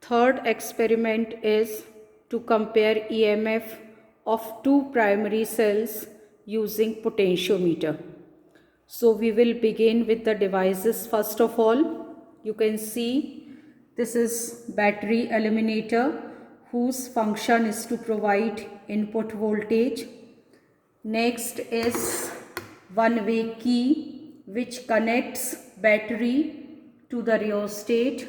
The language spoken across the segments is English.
Third experiment is to compare EMF of two primary cells using potentiometer. So we will begin with the devices first of all. You can see this is battery eliminator whose function is to provide input voltage. Next is one-way key which connects battery to the rheostat.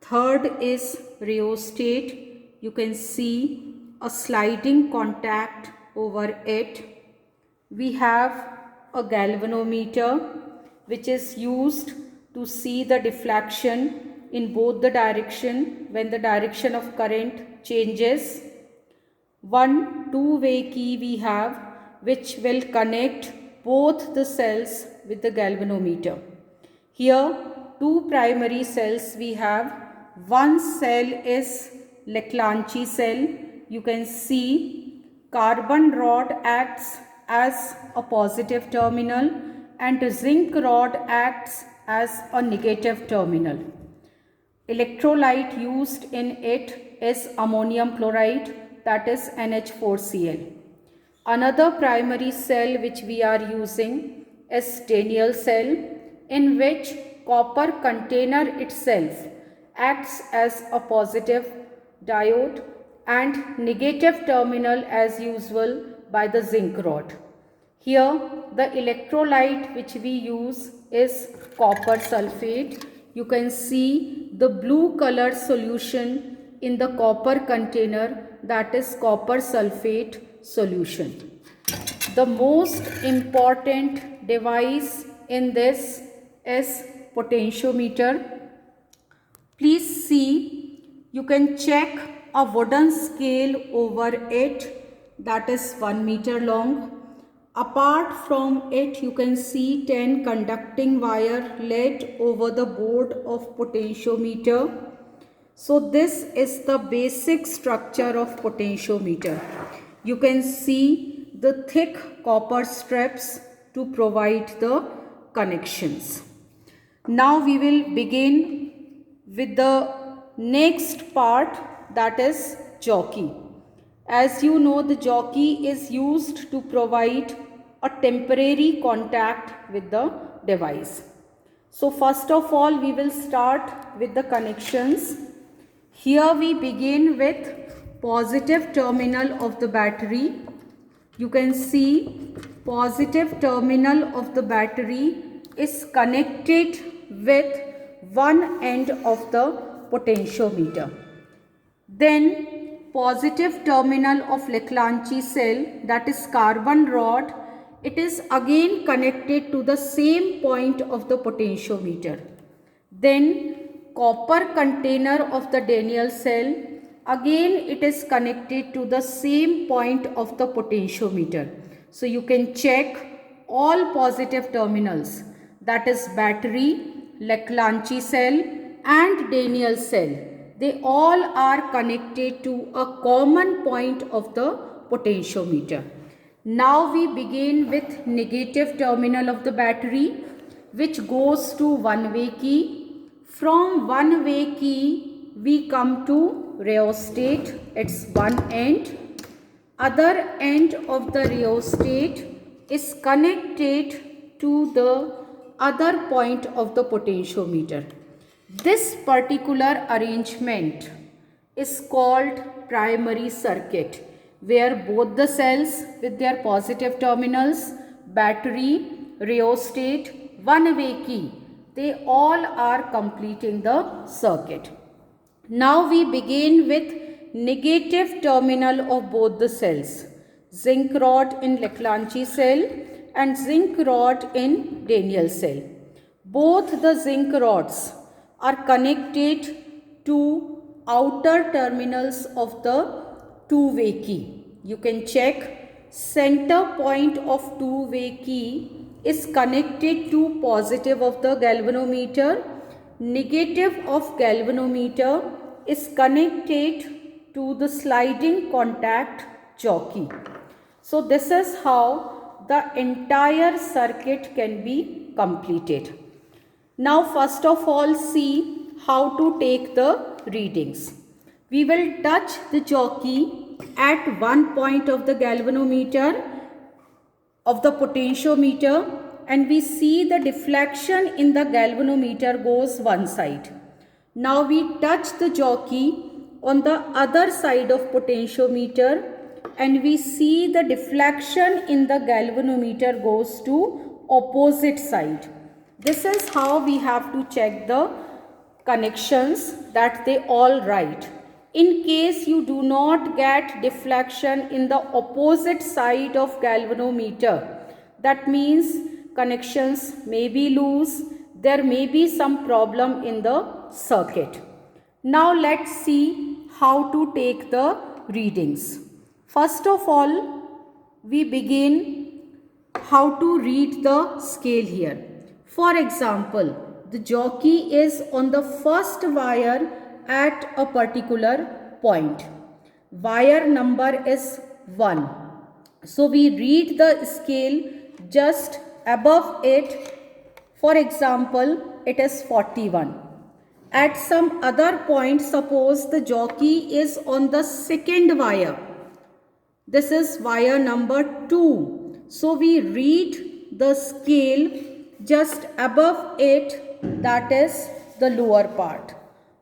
Third is rheostat. You can see a sliding contact over it. We have a galvanometer which is used to see the deflection in both the direction when the direction of current changes. One two-way key we have which will connect both the cells with the galvanometer. Here two primary cells we have. One cell is Leclanché cell. You can see carbon rod acts as a positive terminal and zinc rod acts as a negative terminal. Electrolyte used in it is ammonium chloride, that is NH4Cl. Another primary cell which we are using is Daniell cell, in which copper container itself acts as a positive diode and negative terminal as usual by the zinc rod. Here the electrolyte which we use is copper sulfate. You can see the blue color solution in the copper container, that is copper sulfate solution. The most important device in this is potentiometer. Please see, you can check a wooden scale over it, that is 1 meter long. Apart from it, you can see 10 conducting wire laid over the board of potentiometer. So this is the basic structure of potentiometer. You can see the thick copper strips to provide the connections. Now we will begin with the next part, that is jockey. As you know, the jockey is used to provide a temporary contact with the device. So first of all, we will start with the connections. Here we begin with positive terminal of the battery. You can see positive terminal of the battery is connected with one end of the potentiometer. Then positive terminal of Leclanché cell, that is carbon rod, it is again connected to the same point of the potentiometer. Then copper container of the Daniell cell, again it is connected to the same point of the potentiometer. So you can check all positive terminals, that is battery, Leclanché cell and Daniell cell. They all are connected to a common point of the potentiometer. Now we begin with negative terminal of the battery, which goes to one-way key. From one-way key we come to rheostat, it's one end. Other end of the rheostat is connected to the other point of the potentiometer. This particular arrangement is called primary circuit, where both the cells with their positive terminals, battery, rheostat, one-way key, they all are completing the circuit. Now we begin with negative terminal of both the cells, zinc rod in Leclanché cell and zinc rod in Daniell cell. Both the zinc rods are connected to outer terminals of the two-way key. You can check center point of two-way key is connected to positive of the galvanometer, negative of galvanometer is connected to the sliding contact jockey. So this is how the entire circuit can be completed. Now first of all see how to take the readings. We will touch the jockey at one point of the galvanometer of the potentiometer, and we see the deflection in the galvanometer goes one side. Now we touch the jockey on the other side of potentiometer, and we see the deflection in the galvanometer goes to opposite side. This is how we have to check the connections, that they all right. In case you do not get deflection in the opposite side of galvanometer, that means connections may be loose, there may be some problem in the circuit. Now let's see how to take the readings. First of all, we begin how to read the scale here. For example, the jockey is on the first wire at a particular point. Wire number is 1. So we read the scale just above it. For example, it is 41. At some other point, suppose the jockey is on the second wire. This is wire number 2. So we read the scale just above it, that is the lower part.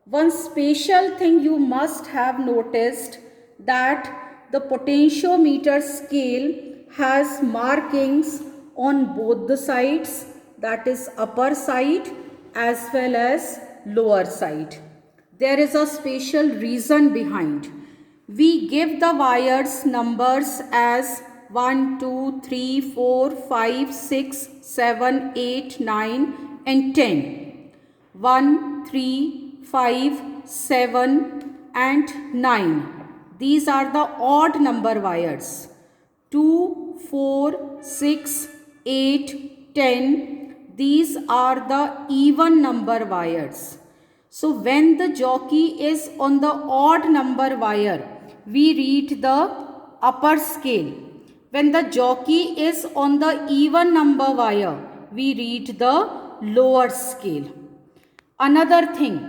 One special thing you must have noticed, that the potentiometer scale has markings on both the sides, that is upper side as well as lower side. There is a special reason behind. We give the wires numbers as 1, 2, 3, 4, 5, 6, 7, 8, 9 and 10. 1, 3, 5, 7 and 9. These are the odd number wires. 2, 4, 6, 8, 10. These are the even number wires. So when the jockey is on the odd number wire, we read the upper scale. When the jockey is on the even number wire, we read the lower scale. Another thing,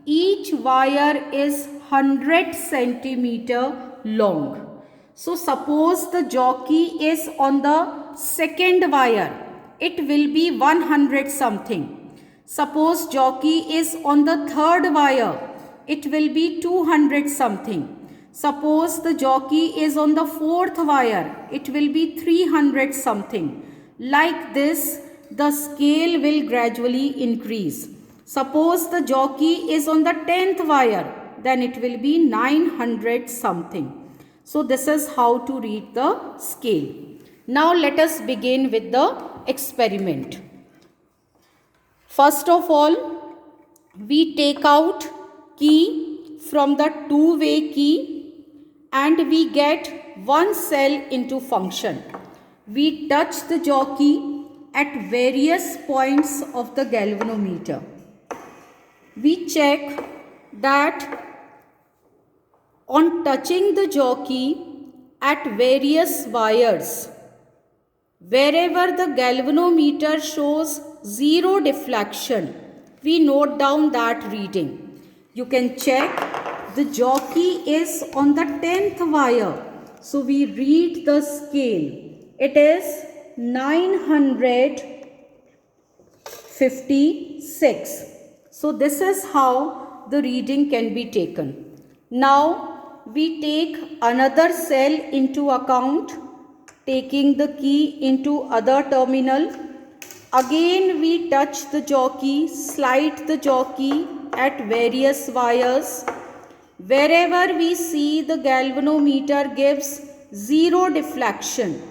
each wire is 100 centimeter long. So suppose the jockey is on the second wire, it will be 100 something. Suppose jockey is on the third wire, it will be 200 something. Suppose the jockey is on the fourth wire, it will be 300 something. Like this, the scale will gradually increase. Suppose the jockey is on the 10th wire, then it will be 900 something. So this is how to read the scale. Now let us begin with the experiment. First of all, we take out key from the two-way key and we get one cell into function. We touch the jockey at various points of the galvanometer. We check that on touching the jockey at various wires, wherever the galvanometer shows 0 deflection, we note down that reading. You can check the jockey is on the 10th wire. So we read the scale. It is 956. So this is how the reading can be taken. Now we take another cell into account, taking the key into other terminal. Again we touch the jockey, slide the jockey at various wires. Wherever we see the galvanometer gives 0 deflection,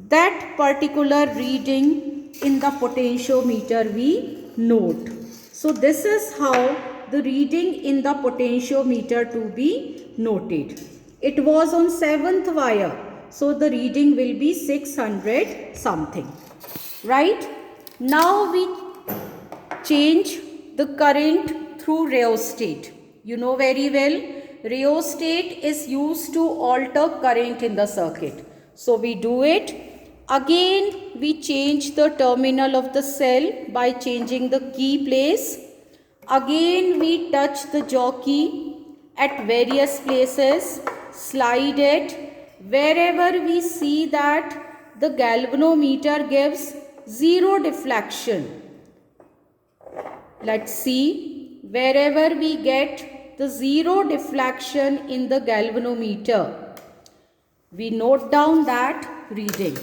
that particular reading in the potentiometer we note. So this is how the reading in the potentiometer to be noted. It was on 7th wire, so the reading will be 600 something. Right? Now we change the current through rheostat. You know very well, rheostat is used to alter current in the circuit. So we do it. Again we change the terminal of the cell by changing the key place. Again we touch the jockey at various places, slide it. Wherever we see that the galvanometer gives zero deflection. Let's see, wherever we get the zero deflection in the galvanometer, we note down that reading.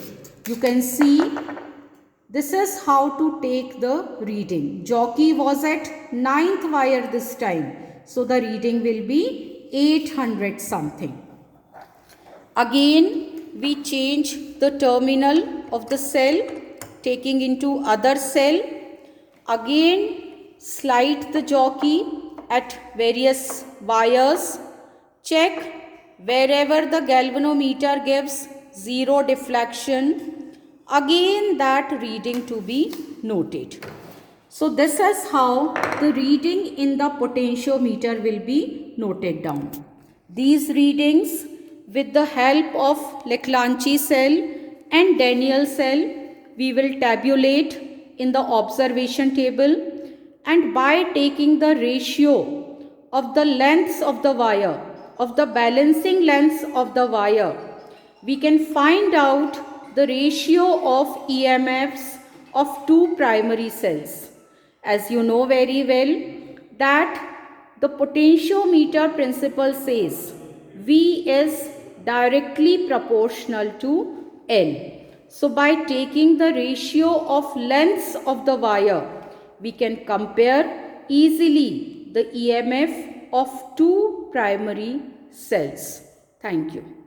You can see this is how to take the reading. Jockey was at 9th wire this time. So the reading will be 800 something. Again we change the terminal of the cell, taking into other cell. Again slide the jockey at various wires. Check wherever the galvanometer gives zero deflection. Again that reading to be noted. So this is how the reading in the potentiometer will be noted down. These readings with the help of Leclanche cell and Daniell cell we will tabulate in the observation table, and by taking the ratio of the lengths of the wire, of the balancing lengths of the wire, we can find out the ratio of EMFs of two primary cells. As you know very well that the potentiometer principle says V is directly proportional to L. So by taking the ratio of lengths of the wire, we can compare easily the EMF of two primary cells. Thank you.